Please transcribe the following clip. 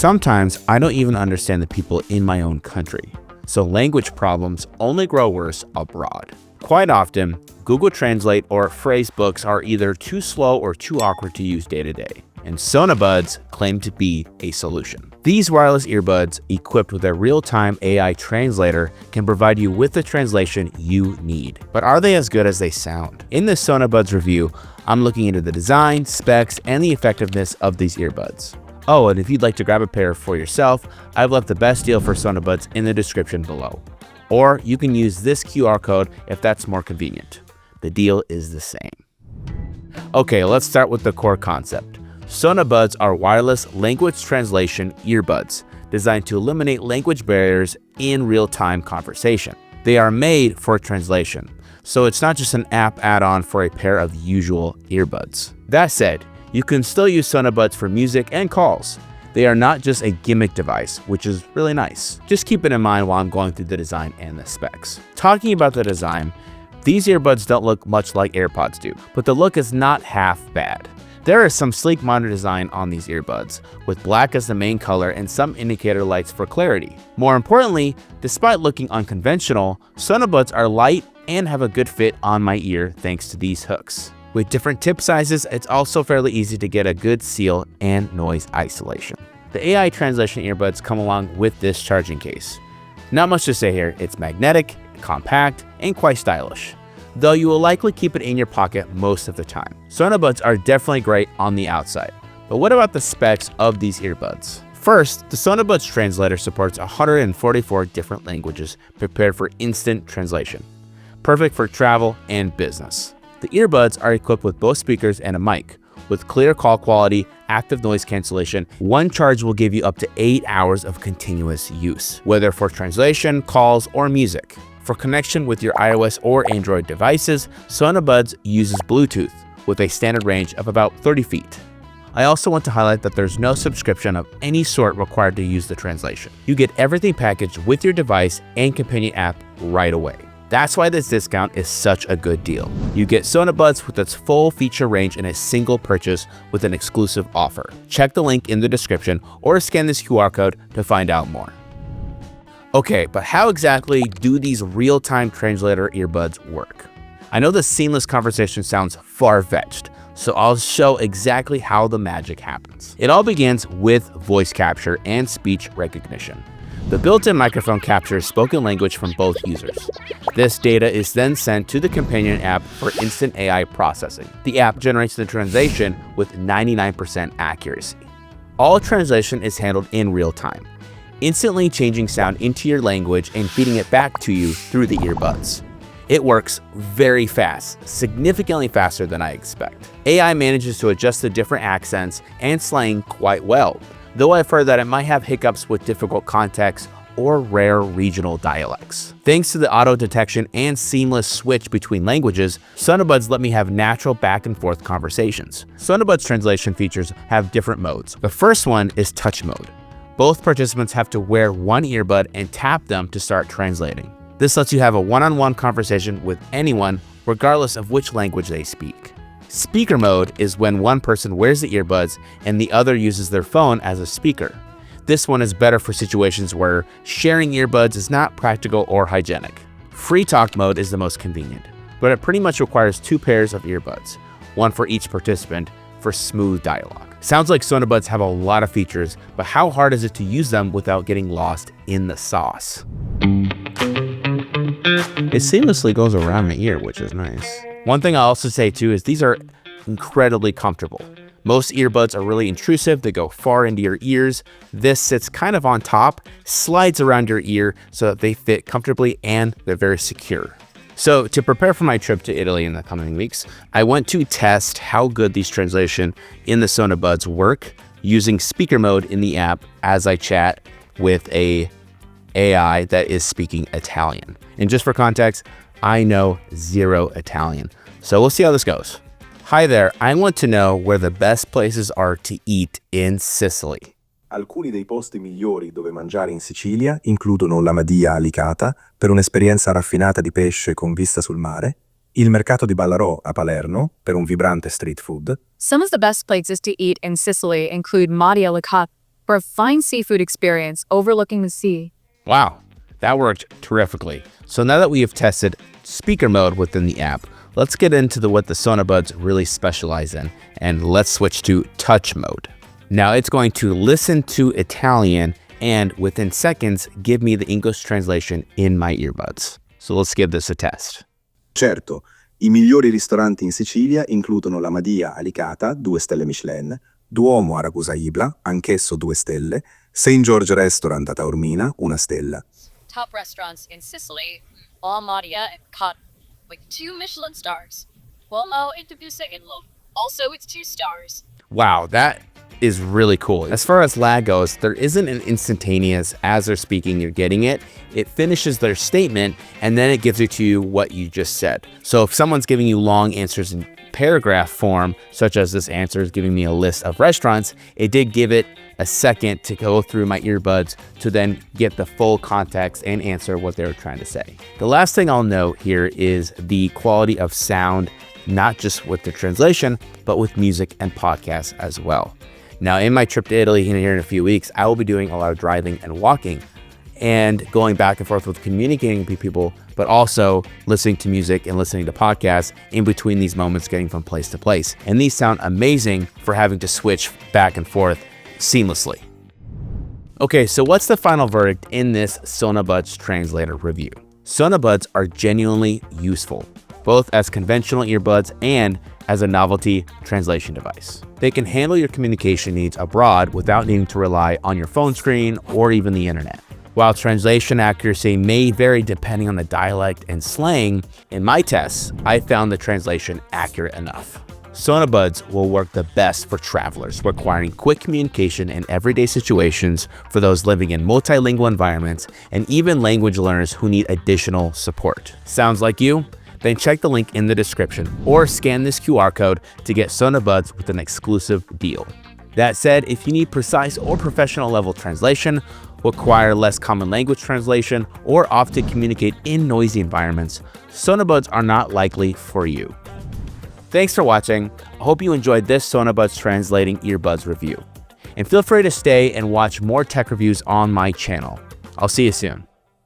Sometimes I don't even understand the people in my own country, so language problems only grow worse abroad. Quite often, Google Translate or phrasebooks are either too slow or too awkward to use day to day, and SonaBuds claim to be a solution. These wireless earbuds, equipped with a real-time AI translator, can provide you with the translation you need. But are they as good as they sound? In this SonaBuds review, I'm looking into the design, specs, and the effectiveness of these earbuds. Oh, and if you'd like to grab a pair for yourself, I've left the best deal for SonaBuds in the description below. Or you can use this QR code if that's more convenient. The deal is the same. Okay, let's start with the core concept. SonaBuds are wireless language translation earbuds designed to eliminate language barriers in real-time conversation. They are made for translation, so it's not just an app add-on for a pair of usual earbuds. That said, you can still use SonaBuds for music and calls. They are not just a gimmick device, which is really nice. Just keep it in mind while I'm going through the design and the specs. Talking about the design, these earbuds don't look much like AirPods do, but the look is not half bad. There is some sleek modern design on these earbuds, with black as the main color and some indicator lights for clarity. More importantly, despite looking unconventional, SonaBuds are light and have a good fit on my ear thanks to these hooks. With different tip sizes, it's also fairly easy to get a good seal and noise isolation. The AI translation earbuds come along with this charging case. Not much to say here, it's magnetic, compact, and quite stylish, though you will likely keep it in your pocket most of the time. SonaBuds are definitely great on the outside, but what about the specs of these earbuds? First, the SonaBuds translator supports 144 different languages prepared for instant translation, perfect for travel and business. The earbuds are equipped with both speakers and a mic. With clear call quality, active noise cancellation, one charge will give you up to 8 hours of continuous use, whether for translation, calls, or music. For connection with your iOS or Android devices, SonaBuds uses Bluetooth with a standard range of about 30 feet. I also want to highlight that there's no subscription of any sort required to use the translation. You get everything packaged with your device and companion app right away. That's why this discount is such a good deal. You get SonaBuds with its full feature range in a single purchase with an exclusive offer. Check the link in the description or scan this QR code to find out more. Okay, but how exactly do these real-time translator earbuds work? I know the seamless conversation sounds far-fetched, so I'll show exactly how the magic happens. It all begins with voice capture and speech recognition. The built-in microphone captures spoken language from both users. This data is then sent to the companion app for instant AI processing. The app generates the translation with 99% accuracy. All translation is handled in real time, instantly changing sound into your language and feeding it back to you through the earbuds. It works very fast, significantly faster than I expect. AI manages to adjust the different accents and slang quite well, though I've heard that it might have hiccups with difficult contexts or rare regional dialects. Thanks to the auto detection and seamless switch between languages, SonaBuds let me have natural back and forth conversations. SonaBuds translation features have different modes. The first one is touch mode. Both participants have to wear one earbud and tap them to start translating. This lets you have a one-on-one conversation with anyone, regardless of which language they speak. Speaker mode is when one person wears the earbuds and the other uses their phone as a speaker. This one is better for situations where sharing earbuds is not practical or hygienic. Free talk mode is the most convenient, but it pretty much requires 2 pairs of earbuds, one for each participant, for smooth dialogue. Sounds like SonaBuds have a lot of features, but how hard is it to use them without getting lost in the sauce? It seamlessly goes around my ear, which is nice. One thing I'll also say too is these are incredibly comfortable. Most earbuds are really intrusive, they go far into your ears. This sits kind of on top, slides around your ear so that they fit comfortably and they're very secure. So to prepare for my trip to Italy in the coming weeks, I went to test how good these translation in the SonaBuds work using speaker mode in the app as I chat with a AI that is speaking Italian. And just for context, I know 0 Italian. So we'll see how this goes. Hi there, I want to know where the best places are to eat in Sicily. Alcuni dei posti migliori dove mangiare in Sicilia includono la Madia a Licata per un'esperienza raffinata di pesce con vista sul mare, il mercato di Ballarò a Palermo per un vibrante street food. Some of the best places to eat in Sicily include Madia Licata for a fine seafood experience overlooking the sea. Wow, that worked terrifically. So now that we have tested speaker mode within the app, let's get into what the SonaBuds really specialize in, and let's switch to touch mode. Now it's going to listen to Italian and within seconds give me the English translation in my earbuds. So let's give this a test. Certo, i migliori ristoranti in Sicilia includono la Madia Alicata, 2 stelle Michelin, Duomo a Ragusa Ibla, anch'esso 2 stelle, St. George Restaurant a Taormina, 1 stella. Top restaurants in Sicily, Almadia and Cotton, with 2 Michelin stars. Uomo in Tabusa in Lo, also it's 2 stars. Wow, that is really cool. As far as lag goes, there isn't an instantaneous as they're speaking, you're getting it. It finishes their statement and then it gives it to you what you just said. So if someone's giving you long answers in paragraph form, such as this answer is giving me a list of restaurants, it did give it a second to go through my earbuds to then get the full context and answer what they were trying to say. The last thing I'll note here is the quality of sound, not just with the translation, but with music and podcasts as well. Now, in my trip to Italy here in a few weeks, I will be doing a lot of driving and walking and going back and forth with communicating with people, but also listening to music and listening to podcasts in between these moments, getting from place to place. And these sound amazing for having to switch back and forth seamlessly. Okay, so what's the final verdict in this SonaBuds translator review? SonaBuds are genuinely useful, both as conventional earbuds and as a novelty translation device. They can handle your communication needs abroad without needing to rely on your phone screen or even the internet. While translation accuracy may vary depending on the dialect and slang, in my tests, I found the translation accurate enough. SonaBuds will work the best for travelers requiring quick communication in everyday situations, for those living in multilingual environments, and even language learners who need additional support. Sounds like you? Then check the link in the description or scan this QR code to get SonaBuds with an exclusive deal. That said, if you need precise or professional level translation, require less common language translation, or often communicate in noisy environments, SonaBuds are not likely for you. Thanks for watching. I hope you enjoyed this SonaBuds translating earbuds review. And feel free to stay and watch more tech reviews on my channel. I'll see you soon.